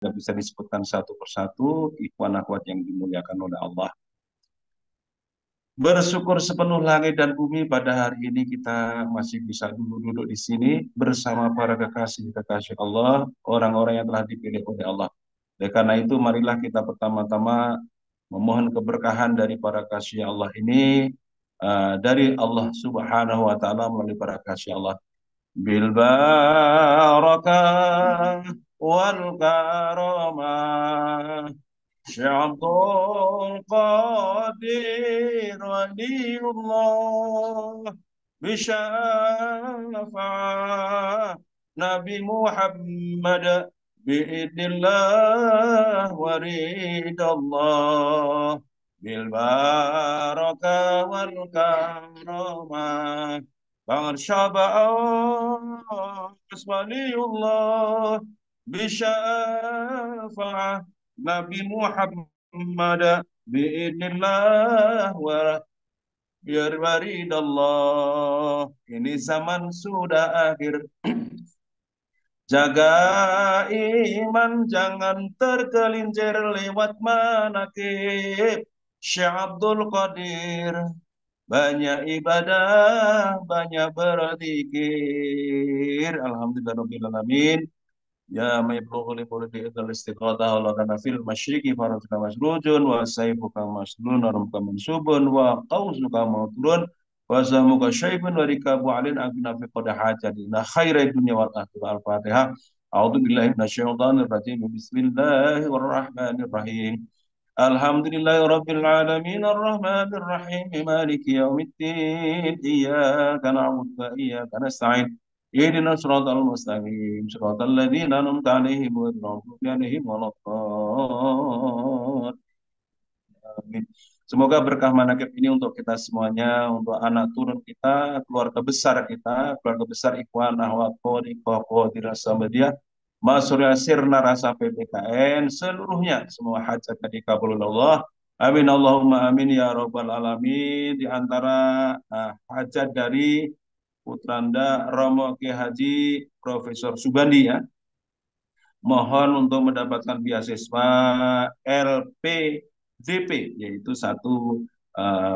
sudah bisa disebutkan satu persatu, ikhwan akhwat yang dimuliakan oleh Allah. Bersyukur sepenuh langit dan bumi pada hari ini kita masih bisa duduk-duduk di sini bersama para kekasih-kekasih Allah, orang-orang yang telah dipilih oleh Allah. Oleh karena itu, marilah kita pertama-tama memohon keberkahan dari para kasih Allah ini, dari Allah Subhanahu wa taala melalui para kasih Allah. Bil barakah wal karamah شعب القادر ولي الله بشفاعة نبي محمد بإذن الله ورد الله بالبركة والكرامة فارشب ولي الله بشفاعة Nabi Muhammad biidnillah wa biridallah. Ini zaman sudah akhir. Jaga iman jangan tergelincir lewat manakib. Syekh Abdul Qadir banyak ibadah, banyak berzikir. Alhamdulillah alamin. يا ما يبلغ لمرد إذا الاستغاثة ولغنا في المشرق فرجك مسروج وسيفك مسلول ورمك منسوب وقوسك موتور وسهمك شيب وركاب علينا أبنا في قد حاجتنا خير الدنيا والآخرة الفاتحة أعوذ بالله من الشيطان الرجيم بسم الله الرحمن الرحيم الحمد لله رب العالمين الرحمن الرحيم مالك يوم الدين إياك نعبد وإياك نستعين اهدنا الصراط المستقيم صراط الذين أنعمت عليهم غير المغضوب عليهم ولا الضالين. Semoga berkah manakib ini untuk kita semuanya, untuk anak turun kita, keluarga besar Ikhwan Ahwat Qori Koko Dirasa Media, Masurya Sirna Rasa PPKN, seluruhnya semua hajat dikabulkan Allah. Amin Allahumma amin ya rabbal alamin. Di antara hajat dari Putranda Romo Ki Haji Profesor Subandi ya, mohon untuk mendapatkan beasiswa LPDP, yaitu satu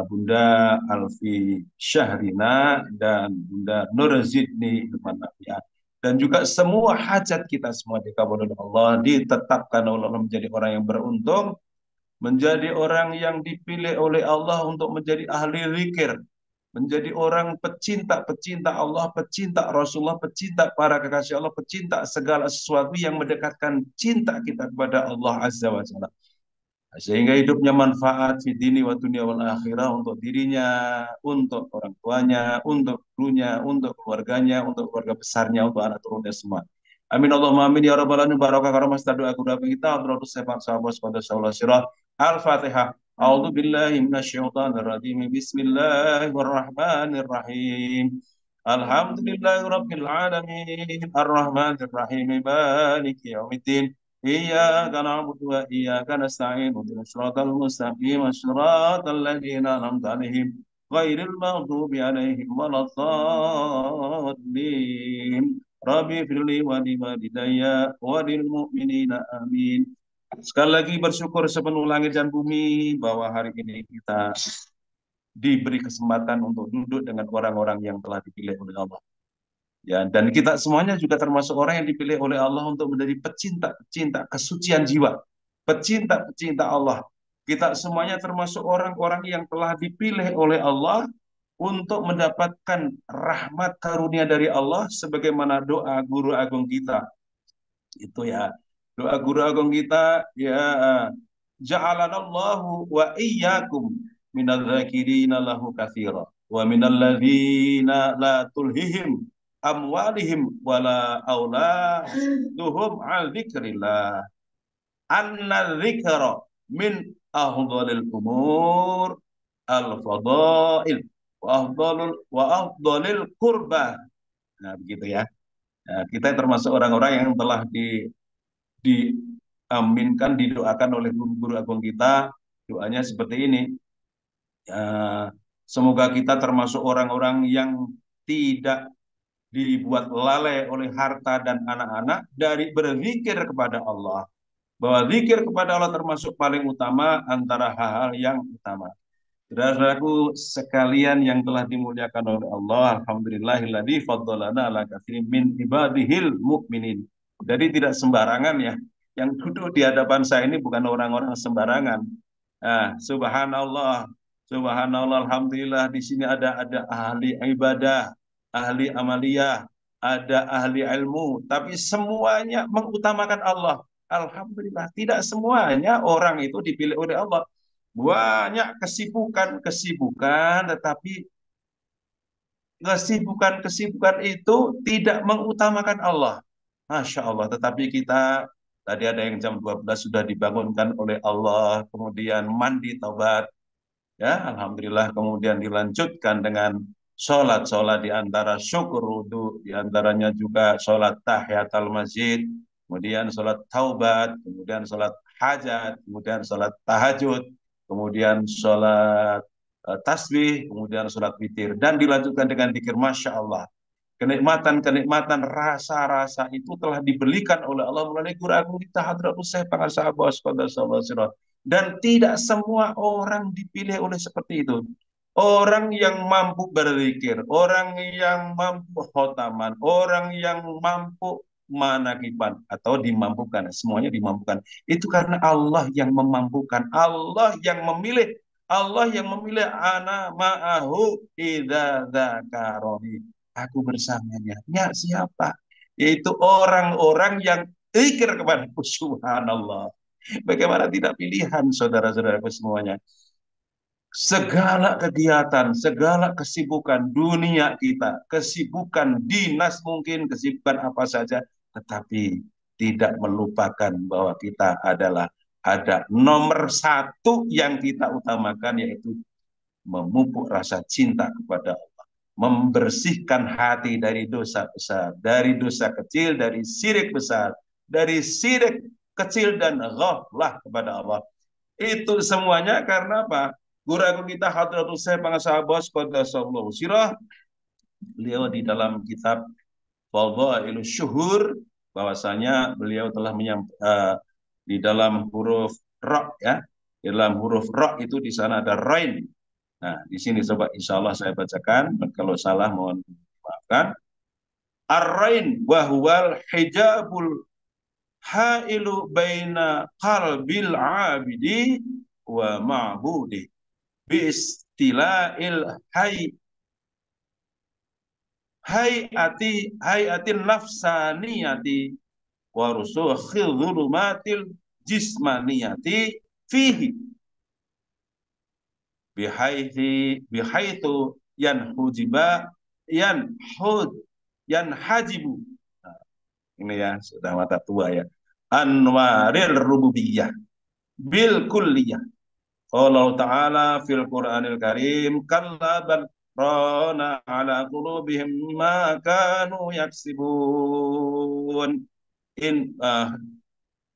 Bunda Alfi Syahrina dan Bunda Nur Zidni Ilmanafia. Dan juga semua hajat kita semua dikabulkan Allah, ditetapkan oleh Allah menjadi orang yang beruntung, menjadi orang yang dipilih oleh Allah untuk menjadi ahli zikir, menjadi orang pecinta-pecinta Allah, pecinta Rasulullah, pecinta para kekasih Allah, pecinta segala sesuatu yang mendekatkan cinta kita kepada Allah Azza wa Jalla. Sehingga hidupnya manfaat di dini wa dunia wal akhirah untuk dirinya, untuk orang tuanya, untuk gurunya, untuk keluarganya, untuk keluarga besarnya, untuk anak turunnya semua. Amin Allahumma amin ya rabbal alamin barokah karamah doa doa kita terus sepak sahabat pada sallallahu sirah Al-Fatihah. A'udzu billahi minasyaitonir rajim. Bismillahirrahmanirrahim. Alhamdulillahirabbil alamin. Arrahmanir rahim. Maliki yaumiddin. إياك نعبد وإياك نستعين اهدنا الصراط المستقيم صراط الذين أنعمت عليهم غير المغضوب عليهم ولا الضالين ربي اغفر لي ولوالدي وللمؤمنين آمين. Sekali lagi bersyukur sepenuh langit dan bumi bahwa hari ini kita diberi kesempatan untuk duduk dengan orang-orang yang telah dipilih oleh Allah. Ya, dan kita semuanya juga termasuk orang yang dipilih oleh Allah untuk menjadi pecinta-pecinta kesucian jiwa, pecinta-pecinta Allah. Kita semuanya termasuk orang-orang yang telah dipilih oleh Allah untuk mendapatkan rahmat karunia dari Allah sebagaimana doa guru agung kita. Itu ya. Doa guru agung kita ya ja'alanallahu wa iyyakum minadz dzakirina lahu katsira wa minal ladzina la tulhihim amwalihim wala auladuhum al dzikrillah anna dzikra min afdhalil umur al fadail wa afdhalil qurba. Nah, begitu ya. Nah, kita termasuk orang-orang yang telah diaminkan, didoakan oleh guru-guru agung kita. Doanya seperti ini. Semoga kita termasuk orang-orang yang tidak dibuat lalai oleh harta dan anak-anak dari berzikir kepada Allah. bahwa zikir kepada Allah termasuk paling utama antara hal-hal yang utama. Saudara-saudaraku sekalian yang telah dimuliakan oleh Allah, alhamdulillahilladzi faddalana ala katsirin min ibadihil mukminin. Jadi tidak sembarangan ya. Yang duduk di hadapan saya ini bukan orang-orang sembarangan. Ah, subhanallah, subhanallah, alhamdulillah di sini ada ahli ibadah, ahli amaliyah, ada ahli ilmu, tapi semuanya mengutamakan Allah. Alhamdulillah, tidak semuanya orang itu dipilih oleh Allah. Banyak kesibukan-kesibukan, tetapi kesibukan-kesibukan itu tidak mengutamakan Allah. Masya Allah, tetapi kita tadi ada yang jam 12 sudah dibangunkan oleh Allah, kemudian mandi taubat, ya alhamdulillah, kemudian dilanjutkan dengan sholat-sholat di antara syukur wudhu, di antaranya juga sholat tahiyatul masjid, kemudian sholat taubat, kemudian sholat hajat, kemudian sholat tahajud, kemudian sholat tasbih, kemudian sholat witir, dan dilanjutkan dengan zikir. Masya Allah, kenikmatan-kenikmatan rasa-rasa itu telah diberikan oleh Allah melalui Quran kita hadratus saya pangasahabos qadasallahu. Dan tidak semua orang dipilih oleh seperti itu. Orang yang mampu berzikir, orang yang mampu khotaman, orang yang mampu manakiban atau dimampukan, semuanya dimampukan. Itu karena Allah yang memampukan, Allah yang memilih, Allah yang memilih ana ma'ahu idza dzakaroni. Aku bersamanya. Ya siapa? Yaitu orang-orang yang zikir kepada Subhanallah. Bagaimana tidak pilihan saudara-saudaraku semuanya. Segala kegiatan, segala kesibukan dunia kita, kesibukan dinas mungkin, kesibukan apa saja, tetapi tidak melupakan bahwa kita adalah ada nomor satu yang kita utamakan, yaitu memupuk rasa cinta kepada Allah, membersihkan hati dari dosa besar, dari dosa kecil, dari syirik besar, dari syirik kecil dan ghaflah kepada Allah. Itu semuanya karena apa? Guru kita Hadratus Syekh Pangasahabos Qaddasallahu Sirah, beliau di dalam kitab Fadhailus Syuhur, bahwasanya beliau telah di dalam huruf ra, ya. Di dalam huruf ra itu di sana ada rain. Nah, di sini coba insya Allah saya bacakan. Kalau salah mohon maafkan. Ar-rain wa huwal hijabul hailu baina qalbil abidi wa ma'budi bi istilahil hayatin nafsaniyati wa rusukhil dhulumatil jismaniyati fihi bihaitu yan hud yan hajibu. Nah, ini ya sudah mata tua ya. Anwaril rububiyah bil kulliyah. Allah Ta'ala fil Qur'anil Karim kalla bal rana ala qulubihim ma kanu yaksibun.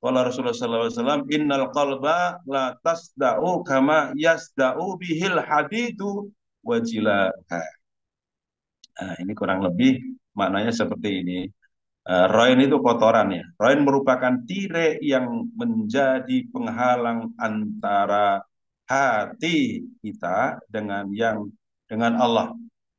Qala Rasulullah sallallahu alaihi wasallam innal qalba la tasda'u kama yasda'u bihil hadidu wajila. Nah, ini kurang lebih maknanya seperti ini. Roin itu kotoran ya. Roin merupakan tirai yang menjadi penghalang antara hati kita dengan Allah.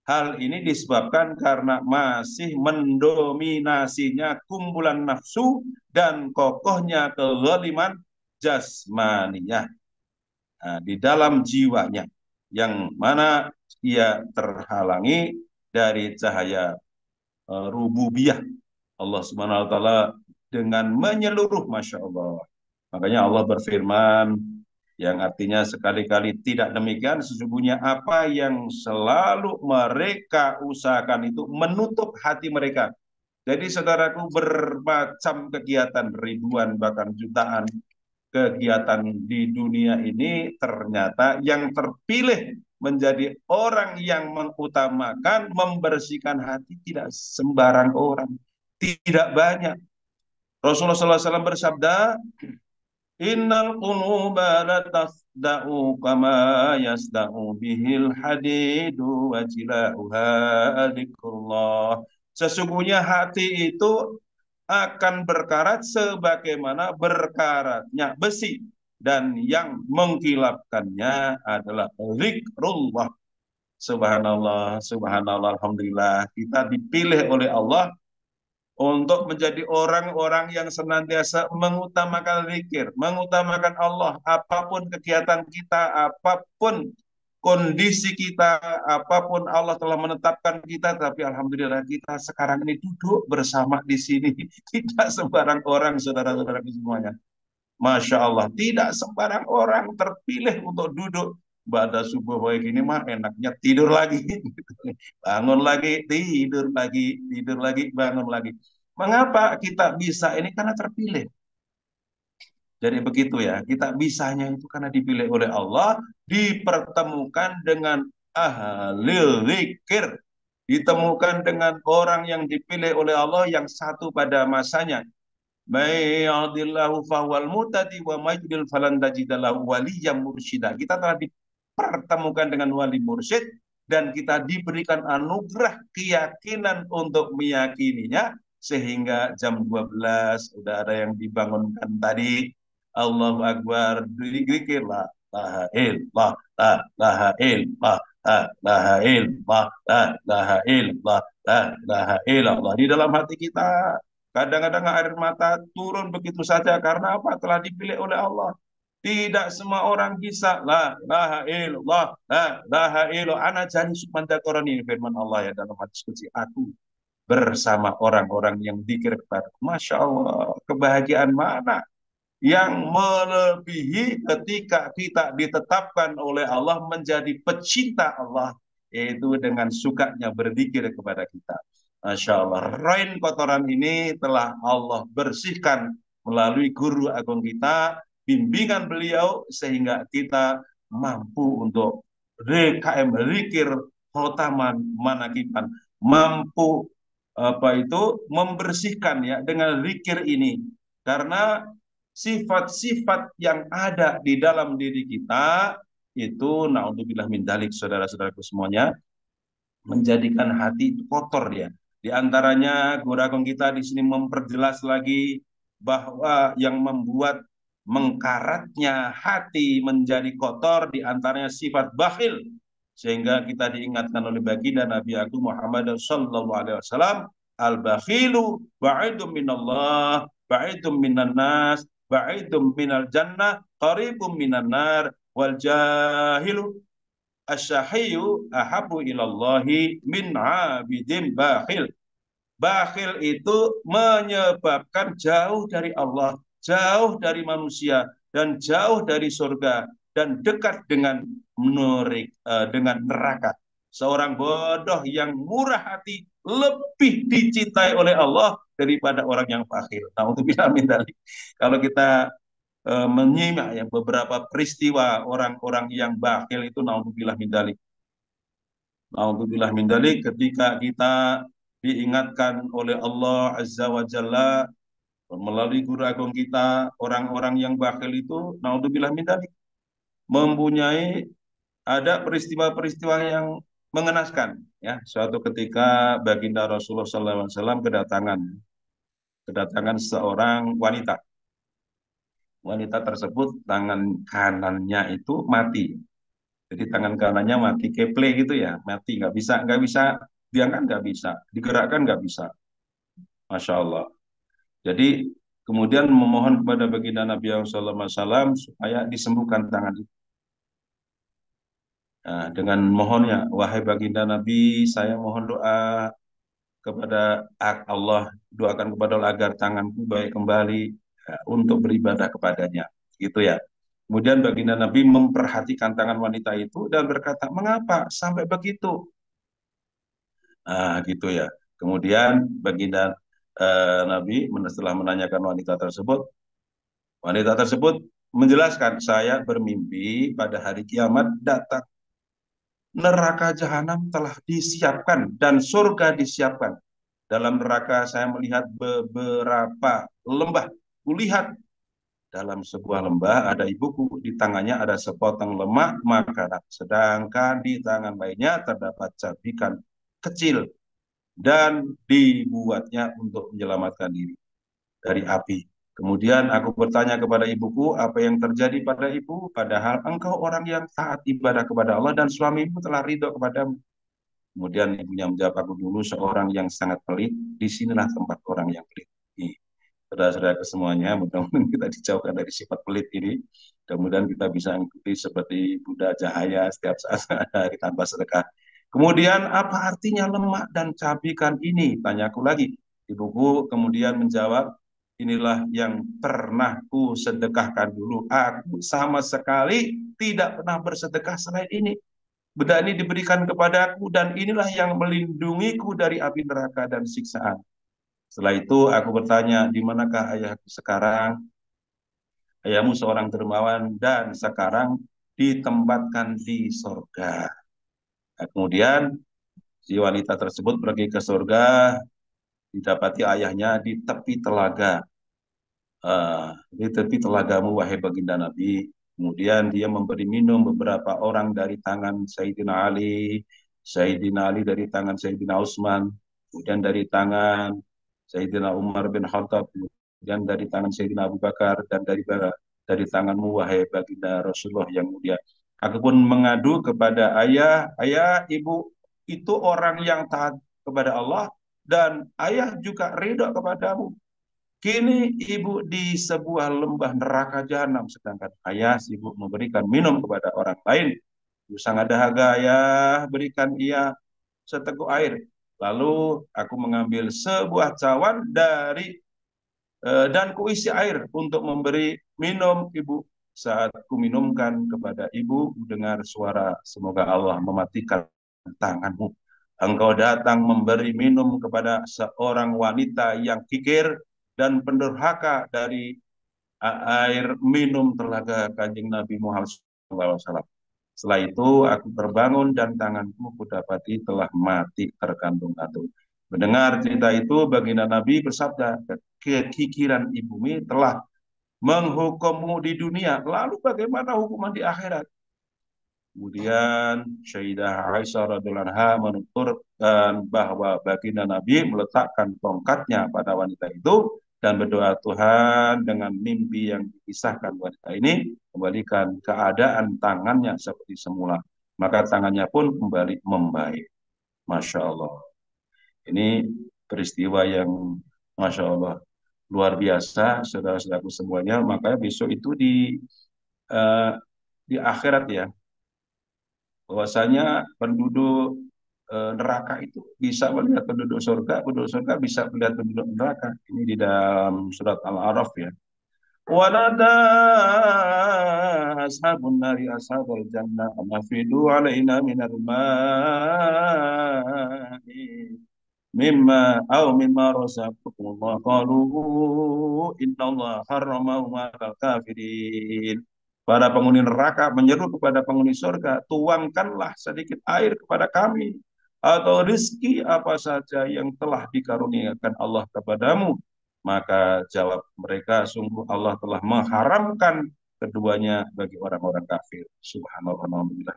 Hal ini disebabkan karena masih mendominasinya kumpulan nafsu dan kokohnya kezaliman jasmaniyah, di dalam jiwanya, yang mana ia terhalangi dari cahaya rububiyah Allah Subhanahu wa taala dengan menyeluruh. Masya Allah. Makanya Allah berfirman yang artinya sekali-kali tidak demikian, sesungguhnya apa yang selalu mereka usahakan itu menutup hati mereka. Jadi saudaraku, bermacam kegiatan, ribuan bahkan jutaan kegiatan di dunia ini, ternyata yang terpilih menjadi orang yang mengutamakan membersihkan hati tidak sembarang orang, tidak banyak. Rasulullah SAW bersabda, Innal quluba la tasda'u kama yasda'u bihil hadidu wa jila'uha dzikrullah. Sesungguhnya hati itu akan berkarat sebagaimana berkaratnya besi, dan yang mengkilapkannya adalah zikrullah. Subhanallah, subhanallah, alhamdulillah. Kita dipilih oleh Allah untuk menjadi orang-orang yang senantiasa mengutamakan zikir, mengutamakan Allah, apapun kegiatan kita, apapun kondisi kita, apapun Allah telah menetapkan kita, tapi alhamdulillah kita sekarang ini duduk bersama di sini. Tidak sembarang orang, saudara-saudara semuanya. Masya Allah, tidak sembarang orang terpilih untuk duduk pada subuh kayak gini mah enaknya tidur lagi, bangun lagi, tidur lagi, bangun lagi. Mengapa kita bisa ini? Karena terpilih. Jadi begitu ya, kita bisanya itu karena dipilih oleh Allah, dipertemukan dengan ahli zikir, ditemukan dengan orang yang dipilih oleh Allah yang satu pada masanya. May yahdillahu fahwal mutadi wa may yudlil falan tajidalahu waliyyam mursyida. Kita telah dipertemukan dengan wali mursyid dan kita diberikan anugerah keyakinan untuk meyakininya, sehingga jam 12 udah ada yang dibangunkan tadi. Allahu Akbar, zikir la ilaha illallah, la ilaha illallah, la ilaha illallah, la ilaha illallah, la ilaha illallah. Di dalam hati kita kadang-kadang air mata turun begitu saja, karena apa? Telah dipilih oleh Allah. Tidak semua orang bisa. La ilaha illallah, la ilaha illallah. Ana jani sumandakorani, firman Allah ya dalam hadis qudsi. Aku bersama orang-orang yang dzikir kepada. Masya Allah, kebahagiaan mana yang melebihi ketika kita ditetapkan oleh Allah menjadi pecinta Allah, yaitu dengan sukanya berzikir kepada kita. Masya Allah, rain kotoran ini telah Allah bersihkan melalui guru agung kita, bimbingan beliau, sehingga kita mampu untuk RKM, zikir, khotaman, manakiban, mampu apa itu membersihkan ya dengan zikir ini, karena sifat-sifat yang ada di dalam diri kita itu naudzubillah min dzalik, saudara-saudaraku semuanya, menjadikan hati itu kotor ya. Di antaranya guru agung kita di sini memperjelas lagi bahwa yang membuat mengkaratnya hati menjadi kotor di antaranya sifat bakhil, sehingga kita diingatkan oleh baginda Nabi Agung Muhammad sallallahu alaihi wasallam, al bakhilu ba'idum minallah, ba'idum minan nas, ba'idum minal jannah, qaribum minan nar, wal jahilu asyahiyu ahabu ilallahi min abidin bakhil. Bakhil itu menyebabkan jauh dari Allah, jauh dari manusia, dan jauh dari surga, dan dekat dengan dengan neraka. Seorang bodoh yang murah hati lebih dicintai oleh Allah daripada orang yang bakhil. Nah, untuk bila kalau kita menyimak ya beberapa peristiwa orang-orang yang bakhil itu, naudzubillah min dzalik. Naudzubillah min dzalik, ketika kita diingatkan oleh Allah Azza wa Jalla melalui guru agung kita, orang-orang yang bakhil itu, naudzubillah min dzalik, mempunyai ada peristiwa-peristiwa yang mengenaskan ya. Suatu ketika baginda Rasulullah SAW kedatangan kedatangan seorang wanita. Wanita tersebut tangan kanannya itu mati. Jadi tangan kanannya mati, keple gitu ya, mati, nggak bisa diangkat, nggak bisa digerakkan, nggak bisa. Masya Allah. Jadi kemudian memohon kepada baginda Nabi SAW supaya disembuhkan tangan itu. Nah, dengan mohonnya, wahai baginda Nabi, saya mohon doa kepada Allah, doakan kepada Allah agar tanganku baik kembali ya, untuk beribadah kepadanya. Gitu ya. Kemudian baginda Nabi memperhatikan tangan wanita itu dan berkata, mengapa sampai begitu? Nah, gitu ya. Kemudian baginda Nabi setelah menanyakan wanita tersebut menjelaskan, saya bermimpi pada hari kiamat datang, neraka jahanam telah disiapkan dan surga disiapkan. Dalam neraka saya melihat beberapa lembah. Kulihat dalam sebuah lembah ada ibuku, di tangannya ada sepotong lemak makanan, sedangkan di tangan lainnya terdapat cabikan kecil dan dibuatnya untuk menyelamatkan diri. dari api. Kemudian aku bertanya kepada ibuku, apa yang terjadi pada ibu? Padahal engkau orang yang taat ibadah kepada Allah dan suamimu telah ridho kepadamu. Kemudian ibunya menjawab, aku dulu seorang yang sangat pelit, disinilah tempat orang yang pelit. Saudara-saudara semuanya, mudah-mudahan kita dijauhkan dari sifat pelit ini. Kemudian kita bisa mengikuti seperti Buddha Cahaya setiap saat hari tanpa sedekah. Kemudian apa artinya lemak dan cabikan ini? Tanyaku lagi. Ibuku kemudian menjawab, inilah yang pernah ku sedekahkan dulu. Aku sama sekali tidak pernah bersedekah selain ini. Benda ini diberikan kepadaku dan inilah yang melindungiku dari api neraka dan siksaan. Setelah itu aku bertanya, di manakah ayahku sekarang? Ayahmu seorang dermawan dan sekarang ditempatkan di sorga. Nah, kemudian si wanita tersebut pergi ke surga, didapati ayahnya di tepi telaga. Di tepi telagamu, wahai baginda Nabi. Kemudian dia memberi minum beberapa orang dari tangan Sayyidina Ali dari tangan Sayyidina Utsman, kemudian dari tangan Sayyidina Umar bin Khattab, kemudian dari tangan Sayyidina Abu Bakar, dan dari tanganmu, wahai baginda Rasulullah yang mulia. Aku pun mengadu kepada ayah, ayah, ibu itu orang yang taat kepada Allah, dan ayah juga ridho kepadamu. Kini ibu di sebuah lembah neraka jahanam, sedangkan ayah sibuk memberikan minum kepada orang lain. Ibu sangat dahaga, ayah berikan ia seteguk air. Lalu aku mengambil sebuah cawan dan kuisi air untuk memberi minum ibu. Saat ku minumkan kepada ibu, dengar suara, semoga Allah mematikan tanganmu. Engkau datang memberi minum kepada seorang wanita yang kikir dan pendurhaka dari air minum telaga Kanjeng Nabi Muhammad SAW. Setelah itu aku terbangun dan tanganku kudapati telah mati tergantung-gantung. Mendengar cerita itu, baginda Nabi bersabda, kekikiran ibumu telah menghukummu di dunia, lalu bagaimana hukuman di akhirat? Kemudian Sayyidah Aisyah radhiyallahu anha menuturkan bahwa baginda Nabi meletakkan tongkatnya pada wanita itu dan berdoa, Tuhan, dengan mimpi yang dipisahkan wanita ini, kembalikan keadaan tangannya seperti semula. Maka tangannya pun kembali membaik. Masya Allah. Ini peristiwa yang Masya Allah luar biasa, saudara-saudaraku semuanya. Makanya besok itu eh, di akhirat ya, bahwasanya penduduk neraka itu bisa melihat penduduk surga bisa melihat penduduk neraka. Ini di dalam surat Al-A'raf ya. Wanada ashabun nari ashabal jannah anafidu alaina minal ma'i mimma razaqakumullah qalu innallaha harramahu 'alal kafirin. Para penghuni neraka menyeru kepada penghuni surga, tuangkanlah sedikit air kepada kami atau rizki apa saja yang telah dikaruniakan Allah kepadamu. Maka jawab mereka, sungguh Allah telah mengharamkan keduanya bagi orang-orang kafir. Subhanallah, alhamdulillah.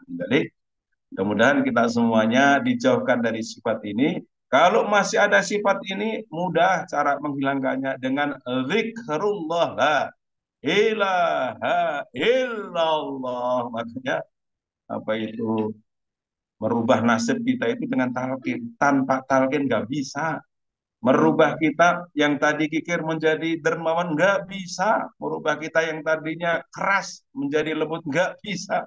Mudah-mudahan kita semuanya dijauhkan dari sifat ini. Kalau masih ada sifat ini, mudah cara menghilangkannya dengan zikrullah. La ilaha illallah. Makanya apa itu merubah nasib kita itu dengan talqin. Tanpa talqin nggak bisa. Merubah kita yang tadi kikir menjadi dermawan nggak bisa. Merubah kita yang tadinya keras menjadi lembut nggak bisa.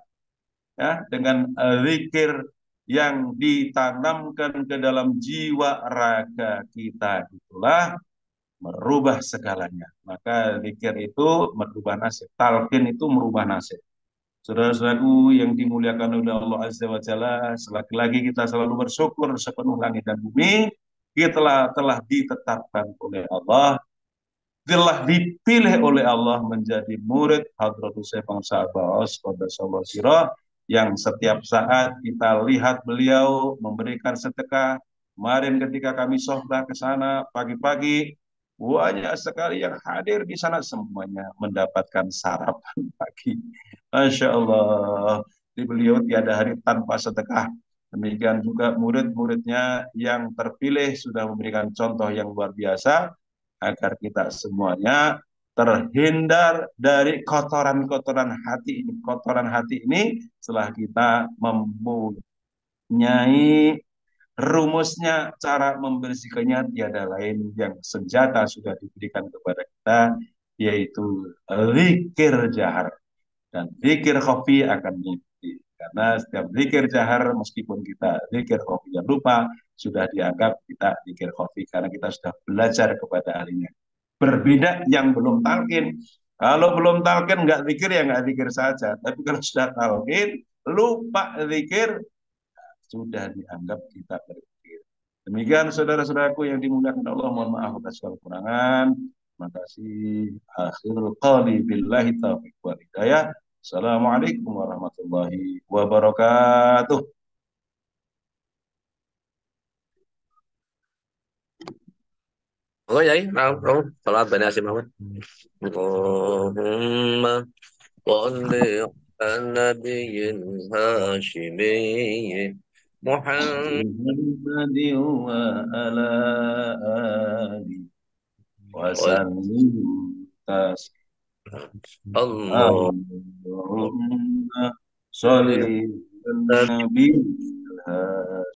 Ya, dengan zikir yang ditanamkan ke dalam jiwa raga kita, itulah merubah segalanya. Maka zikir itu merubah nasib, talqin itu merubah nasib. Saudara-saudaraku yang dimuliakan oleh Allah Azza wa Jalla, selagi lagi kita selalu bersyukur sepenuh langit dan bumi, kita telah ditetapkan oleh Allah, telah dipilih oleh Allah menjadi murid Hadratus Syekh Muhammad Abbas Qaddasallahu sirah, yang setiap saat kita lihat beliau memberikan sedekah. Kemarin ketika kami sohbah ke sana pagi-pagi, banyak sekali yang hadir di sana, semuanya mendapatkan sarapan pagi. Masya Allah, di beliau tiada hari tanpa sedekah. Demikian juga murid-muridnya yang terpilih sudah memberikan contoh yang luar biasa. agar kita semuanya terhindar dari kotoran-kotoran hati ini. Kotoran hati ini setelah kita mempunyai rumusnya, cara membersihkannya tiada lain yang senjata sudah diberikan kepada kita, yaitu zikir jahar. Dan zikir khafi akan mengikuti. Karena setiap zikir jahar, meskipun kita zikir khafi yang lupa, sudah dianggap kita zikir khafi. Karena kita sudah belajar kepada ahlinya. Berbeda yang belum talqin. Kalau belum talqin nggak zikir ya nggak zikir saja. Tapi kalau sudah talqin, lupa zikir, sudah dianggap kita berzikir. Demikian saudara-saudaraku yang dimuliakan Allah, mohon maaf atas kekurangan. Terima kasih. Akhirul qali billahi taufiq wal hidayah. Assalamualaikum warahmatullahi wabarakatuh. Oh ya, nah, oh, salat Bani Hasyim Muhammad. Allahumma salli ala nabiyil hashimi Muhammad. Muhammad wa ala ali wa sallim Allah Allahumma salli ala nabi